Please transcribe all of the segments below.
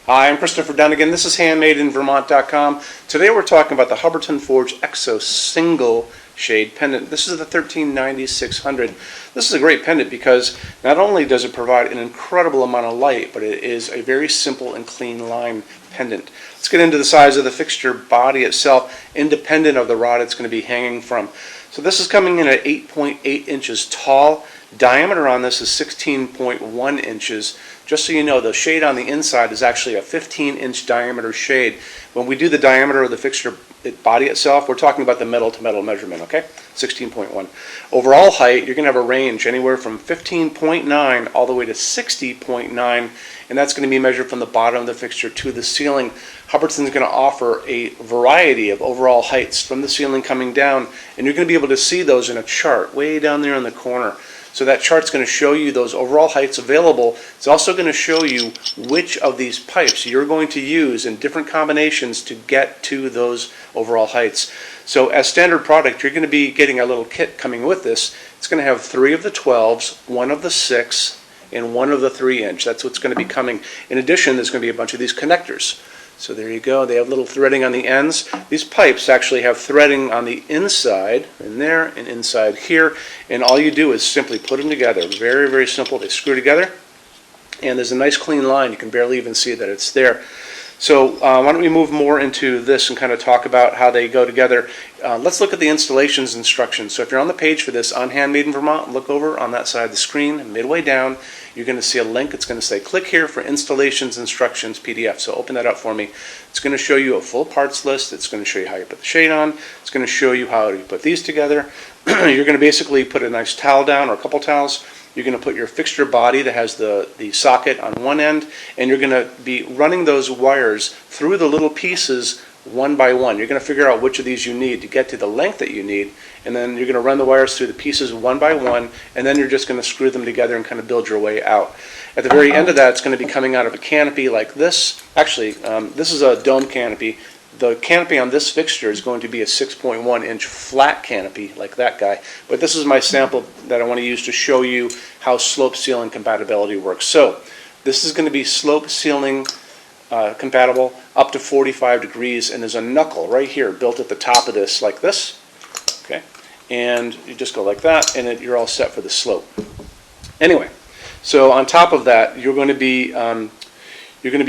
Hi, I'm Christopher Dunnigan. This is HandmadeInVermont.com. Today we're talking about the Hubbardton Forge Exos single shade pendant. This is the 1390-600. This is a great pendant because not only does it provide an incredible amount of light, but it is a very simple and clean line pendant. Let's get into the size of the fixture body itself, independent of the rod it's going to be hanging from. So this is coming in at 8.8 inches tall. Diameter on this is 16.1 inches. Just so you know, the shade on the inside is actually a 15-inch diameter shade. When we do the diameter of the fixture body itself, we're talking about the metal to metal measurement, okay? 16.1. Overall height, you're going to have a range anywhere from 15.9 all the way to 60.9, and that's going to be measured from the bottom of the fixture to the ceiling. Hubbardton is going to offer a variety of overall heights from the ceiling coming down, and you're going to be able to see those in a chart way down there in the corner. So that chart's going to show you those overall heights available. It's also going to show you which of these pipes you're going to use in different combinations to get to those overall heights. So as standard product, you're going to be getting a little kit coming with this. It's going to have 3 of the 12s, 1 of the 6, and 1 of the 3-inch. That's what's going to be coming. In addition, there's going to be a bunch of these connectors. So there you go. They have little threading on the ends. These pipes actually have threading on the inside, in there, and inside here. And all you do is simply put them together. Very, very simple. They screw together. And there's a nice clean line. You can barely even see that it's there. So why don't we move more into this and kind of talk about how they go together. Let's look at the installations instructions. So if you're on the page for this on Handmade in Vermont, look over on that side of the screen, midway down, you're going to see a link. It's going to say click here for installations instructions PDF. So open that up for me. It's going to show you a full parts list. It's going to show you how you put the shade on. It's going to show you how you put these together. You're going to basically put a nice towel down or a couple towels. You're going to put your fixture body that has the socket on one end, and you're going to be running those wires through the little pieces one by one. You're going to figure out which of these you need to get to the length that you need, and then you're going to run the wires through the pieces one by one, and then you're just going to screw them together and kind of build your way out. At the very end of that, it's going to be coming out of a canopy like this. Actually, this is a dome canopy. The canopy on this fixture is going to be a 6.1-inch flat canopy like that guy. But this is my sample that I want to use to show you how slope ceiling compatibility works. So this is going to be slope ceiling compatible up to 45 degrees, and there's a knuckle right here built at the top of this like this. Okay, and you just go like that, and you're all set for the slope. Anyway, so on top of that, you're going to be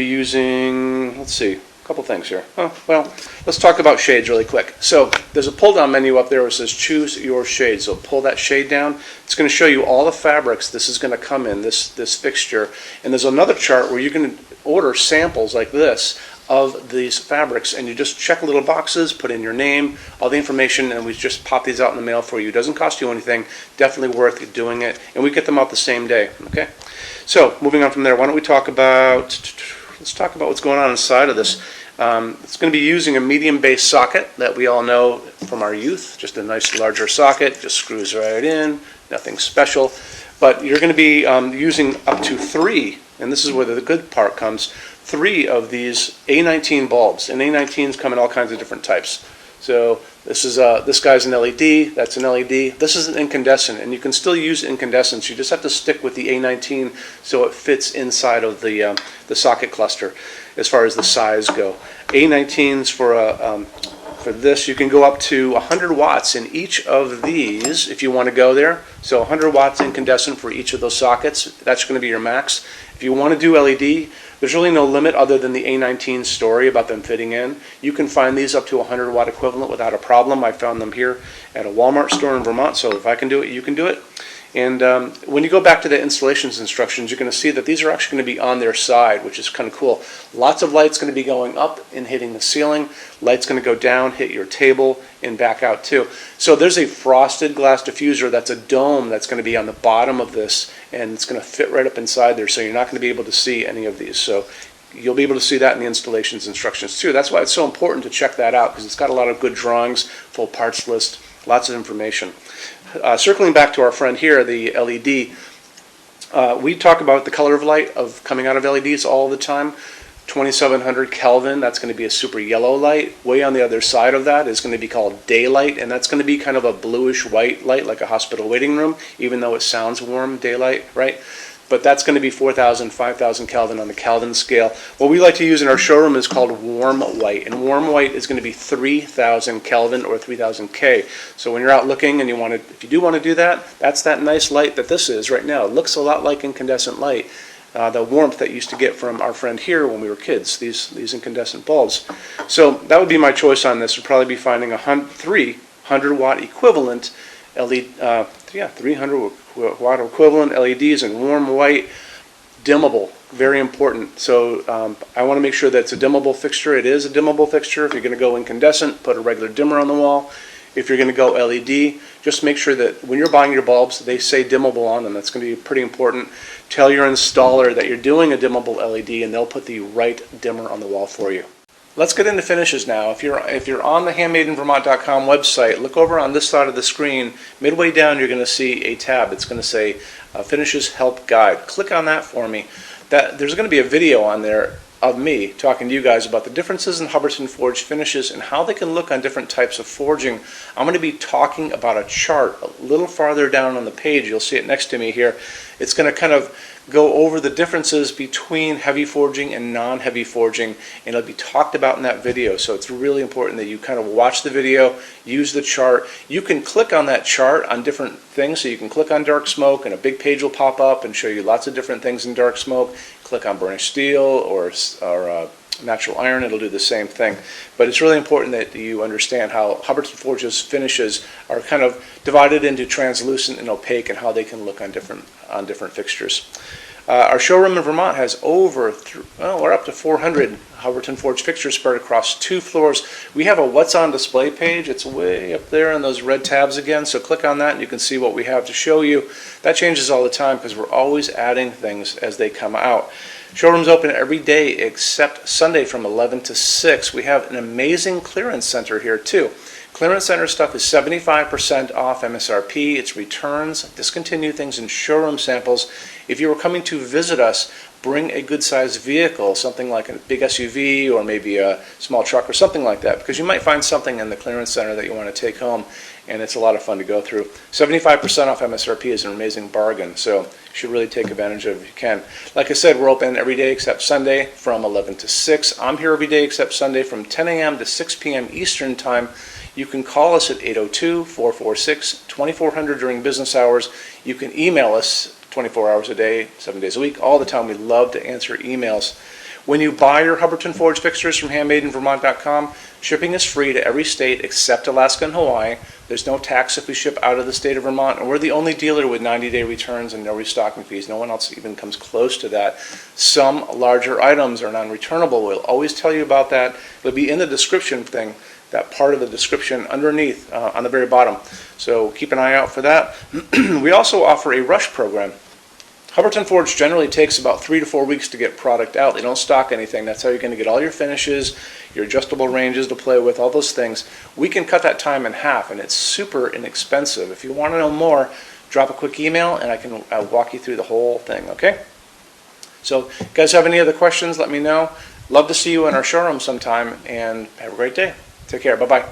using, let's see, couple things here. Oh, well, let's talk about shades really quick. So there's a pull down menu up there where it says choose your shade. So pull that shade down. It's going to show you all the fabrics this is going to come in, this fixture. And there's another chart where you can order samples like this of these fabrics, and you just check little boxes, put in your name, all the information, and we just pop these out in the mail for you. It doesn't cost you anything. Definitely worth doing it. And we get them out the same day. Okay? So moving on from there, why don't we talk about, let's talk about what's going on inside of this. It's going to be using a medium base socket that we all know from our youth. Just a nice larger socket, just screws right in, nothing special. But you're going to be using up to 3, and this is where the good part comes, 3 of these A19 bulbs. And A19s come in all kinds of different types. So this guy's an LED, that's an LED. This is an incandescent, and you can still use incandescents. You just have to stick with the A19 so it fits inside of the socket cluster as far as the size go. A19s for this, you can go up to 100 watts in each of these if you want to go there. So 100 watts incandescent for each of those sockets. That's going to be your max. If you want to do LED, there's really no limit other than the A19 story about them fitting in. You can find these up to 100 watt equivalent without a problem. I found them here at a Walmart store in Vermont, so if I can do it, you can do it. And when you go back to the installations instructions, you're going to see that these are actually going to be on their side, which is kind of cool. Lots of light's going to be going up and hitting the ceiling. Light's going to go down, hit your table, and back out too. So there's a frosted glass diffuser that's a dome that's going to be on the bottom of this, and it's going to fit right up inside there, so you're not going to be able to see any of these. So you'll be able to see that in the installations instructions too. That's why it's so important to check that out, because it's got a lot of good drawings, full parts list, lots of information. Circling back to our friend here, the LED, we talk about the color of light coming out of LEDs all the time. 2700 Kelvin, that's going to be a super yellow light. Way on the other side of that is going to be called daylight, and that's going to be kind of a bluish white light like a hospital waiting room, even though it sounds warm, daylight, right? but that's going to be 4,000, 5,000 Kelvin on the Kelvin scale. What we like to use in our showroom is called warm white, and warm white is going to be 3,000 Kelvin or 3,000 K. So when you're out looking and if you do want to do that, that's that nice light that this is right now. It looks a lot like incandescent light, the warmth that you used to get from our friend here when we were kids, these incandescent bulbs. So that would be my choice on this. Would probably be finding a 300 watt equivalent LED, 300 watt equivalent LEDs in warm white, dimmable, very important. So I want to make sure that it's a dimmable fixture. It is a dimmable fixture. If you're going to go incandescent, put a regular dimmer on the wall. If you're going to go LED, just make sure that when you're buying your bulbs, they say dimmable on them. That's going to be pretty important. Tell your installer that you're doing a dimmable LED, and they'll put the right dimmer on the wall for you. Let's get into finishes now. If you're on the HandmadeInVermont.com website, look over on this side of the screen. Midway down, you're going to see a tab. It's going to say Finishes Help Guide. Click on that for me. There's going to be a video on there of me talking to you guys about the differences in Hubbardton forged finishes and how they can look on different types of forging. I'm going to be talking about a chart a little farther down on the page. You'll see it next to me here. It's going to kind of go over the differences between heavy forging and non-heavy forging, and it'll be talked about in that video. So it's really important that you kind of watch the video, use the chart. You can click on that chart on different things. So you can click on dark smoke and a big page will pop up and show you lots of different things in dark smoke. Click on burnished steel or natural iron, it'll do the same thing. But it's really important that you understand how Hubbardton Forge's finishes are kind of divided into translucent and opaque and how they can look on different fixtures. Our showroom in Vermont has we're up to 400 Hubbardton Forge fixtures spread across 2 floors. We have a What's on Display page. It's way up there in those red tabs again, so click on that and you can see what we have to show you. That changes all the time because we're always adding things as they come out. Showroom's open every day except Sunday from 11 to 6. We have an amazing clearance center here too. Clearance center stuff is 75% off MSRP. It's returns, discontinued things, and showroom samples. If you were coming to visit us, bring a good-sized vehicle, something like a big SUV or maybe a small truck or something like that, because you might find something in the clearance center that you want to take home, and it's a lot of fun to go through. 75% off MSRP is an amazing bargain, so you should really take advantage of it if you can. Like I said, we're open every day except Sunday from 11 to 6. I'm here every day except Sunday from 10 a.m. to 6 p.m. Eastern Time. You can call us at 802-446-2400 during business hours. You can email us 24 hours a day, 7 days a week, all the time. We love to answer emails. When you buy your Hubbardton Forge fixtures from HandmadeInVermont.com, shipping is free to every state except Alaska and Hawaii. There's no tax if we ship out of the state of Vermont, and we're the only dealer with 90-day returns and no restocking fees. No one else even comes close to that. Some larger items are non-returnable. We'll always tell you about that. It'll be in the description thing, that part of the description underneath on the very bottom. So keep an eye out for that. We also offer a rush program. Hubbardton Forge generally takes about 3 to 4 weeks to get product out. They don't stock anything. That's how you're going to get all your finishes, your adjustable ranges to play with, all those things. We can cut that time in half, and it's super inexpensive. If you want to know more, drop a quick email, and I can walk you through the whole thing, okay? So, if you guys have any other questions, let me know. Love to see you in our showroom sometime, and have a great day. Take care. Bye-bye.